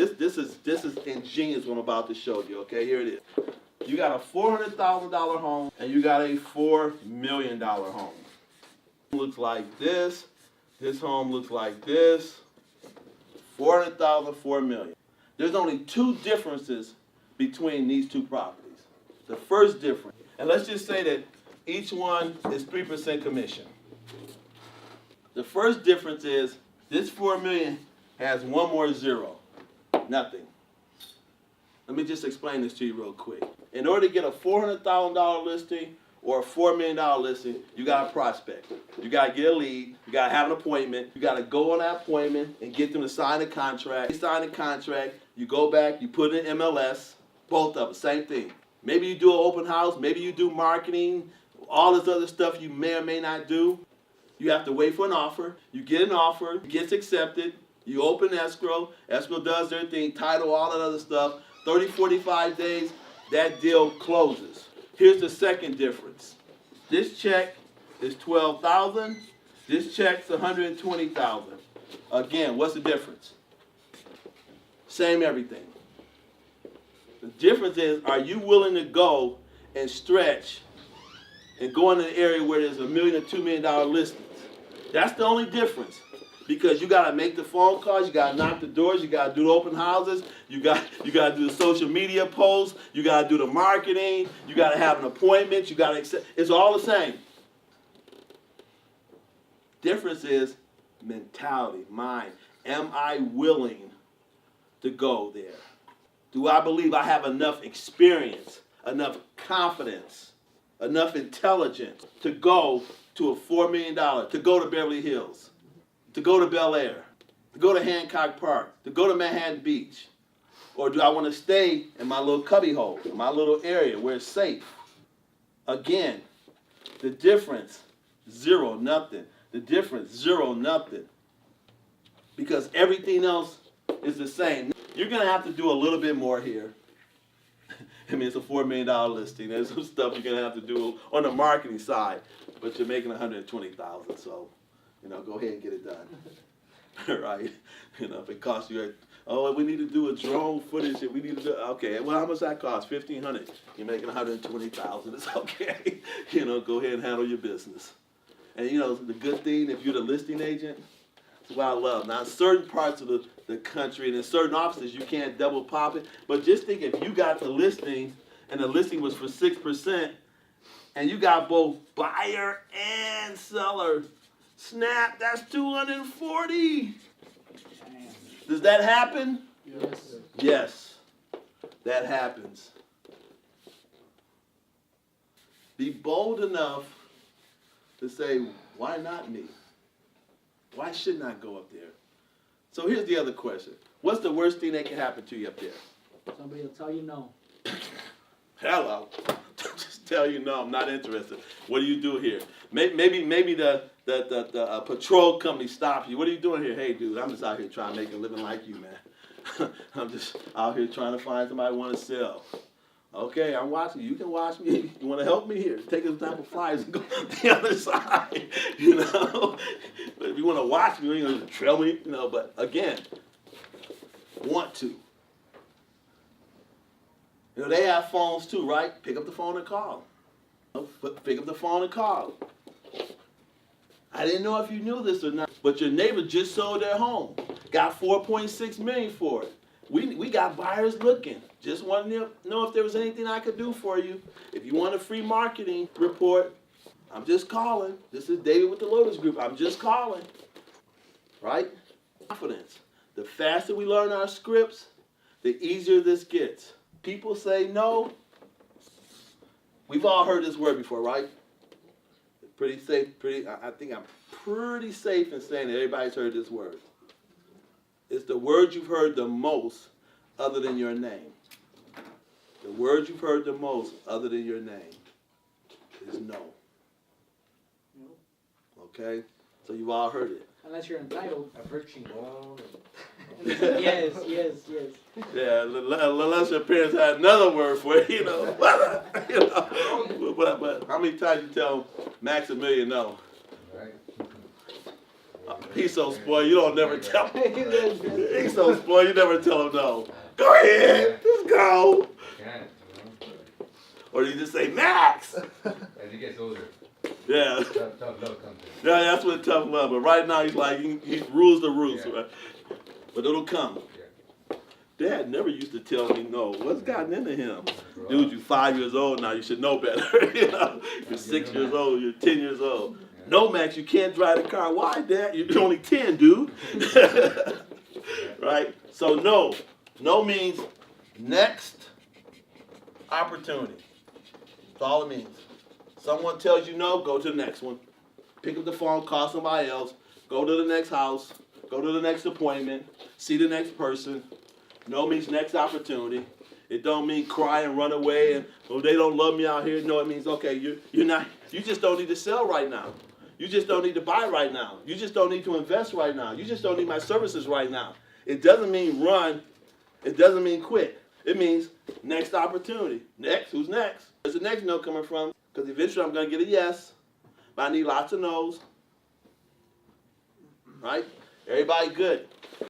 this is ingenious what I'm about to show you. Okay, here it is. You got a $400,000 home and you got a $4 million home. It looks like this. This home looks like this. 400,000, 4 million. There's only two differences between these two properties. The first difference, and let's just say that each one is 3% commission. The first difference is this 4 million has one more zero, nothing. Let me just explain this to you real quick. In order to get a $400,000 listing or a $4 million listing, you got to prospect. You got to get a lead. You got to have an appointment. You got to go on that appointment and get them to sign a contract. You sign a contract. You go back. You put in MLS. Both of them, same thing. Maybe you do an open house. Maybe you do marketing. All this other stuff you may or may not do. You have to wait for an offer. You get an offer. It gets accepted. You open escrow. Escrow does their thing. Title, all that other stuff. 30, 45 days, that deal closes. Here's the second difference. This check is $12,000. This check's $120,000. Again, what's the difference? Same everything. The difference is, are you willing to go and stretch and go into an area where there's $1 million or $2 million listings? That's the only difference. Because you got to make the phone calls, you got to knock the doors, you got to do the open houses, you got to do the social media posts, you got to do the marketing, you got to have an appointment, you got to accept. It's all the same. Difference is mentality, mind. Am I willing to go there? Do I believe I have enough experience, enough confidence, enough intelligence to go to a $4 million, to go to Beverly Hills, to go to Bel Air, to go to Hancock Park, to go to Manhattan Beach? Or do I want to stay in my little cubby hole, my little area where it's safe? Again, the difference, zero, nothing. The difference, zero, nothing. Because everything else is the same. You're going to have to do a little bit more here. I mean, it's a $4 million listing. There's some stuff you're going to have to do on the marketing side, but you're making $120,000, so go ahead and get it done. Right? If it costs you, oh, we need to do a drone footage, we need to do, okay, well, how much that cost? $1,500. You're making $120,000. It's okay. Go ahead and handle your business. And the good thing, if you're the listing agent, that's what I love. Now, in certain parts of the country and in certain offices, you can't double pop it. But just think, if you got the listing and the listing was for 6%, and you got both buyer and seller, snap, that's 240. Does that happen? Yes. Yes, that happens. Be bold enough to say, why not me? Why shouldn't I go up there? So here's the other question. What's the worst thing that can happen to you up there? Somebody will tell you no. Hello. Just tell you no, I'm not interested. What do you do here? Maybe the patrol company stops you. What are you doing here? Hey, dude, I'm just out here trying to make a living like you, man. I'm just out here trying to find somebody who want to sell. Okay, I'm watching you. You can watch me. You want to help me here? Take a sample flyers and go the other side. But if you want to watch me, you ain't gonna trail me. But again, want to. They have phones too, right? Pick up the phone and call. Pick up the phone and call. I didn't know if you knew this or not, but your neighbor just sold their home. Got $4.6 million for it. We got buyers looking. Just wanted to know if there was anything I could do for you. If you want a free marketing report, I'm just calling. This is David with the Lotus Group. I'm just calling. Right? Confidence. The faster we learn our scripts, the easier this gets. People say no. We've all heard this word before, right? Pretty safe. I think I'm pretty safe in saying that everybody's heard this word. It's the word you've heard the most other than your name. The word you've heard the most other than your name is no. Okay? So you've all heard it. Unless you're entitled. I've heard chingón. Yes. Yeah, unless your parents had another word for it, But how many times you tell Maximilian no? Right. He's so spoiled, you don't never tell him. Yes. He's so spoiled, you never tell him no. Go ahead, let's go. Can't, Or you just say, Max. As he gets older, Yeah. tough love comes in. Yeah, that's what tough love. But right now he's like, he rules the roost, Yeah. right? But it'll come. Yeah. Dad never used to tell me no. What's gotten into him? Grow Dude, up. you're 5 years old now. You should know better. You know? You're 6 years old. You're 10 years old. Yeah. No, Max, you can't drive the car. Why, Dad? You're only 10, dude. Right? So no. No means next opportunity. That's all it means. Someone tells you no, go to the next one. Pick up the phone, call somebody else. Go to the next house. Go to the next appointment. See the next person. No means next opportunity. It don't mean cry and run away and, oh, they don't love me out here. No, it means, okay, you're not, you just don't need to sell right now. You just don't need to buy right now. You just don't need to invest right now. You just don't need my services right now. It doesn't mean run. It doesn't mean quit. It means next opportunity. Next, who's next? Where's the next no coming from? Because eventually I'm going to get a yes, but I need lots of no's. Right? Everybody good.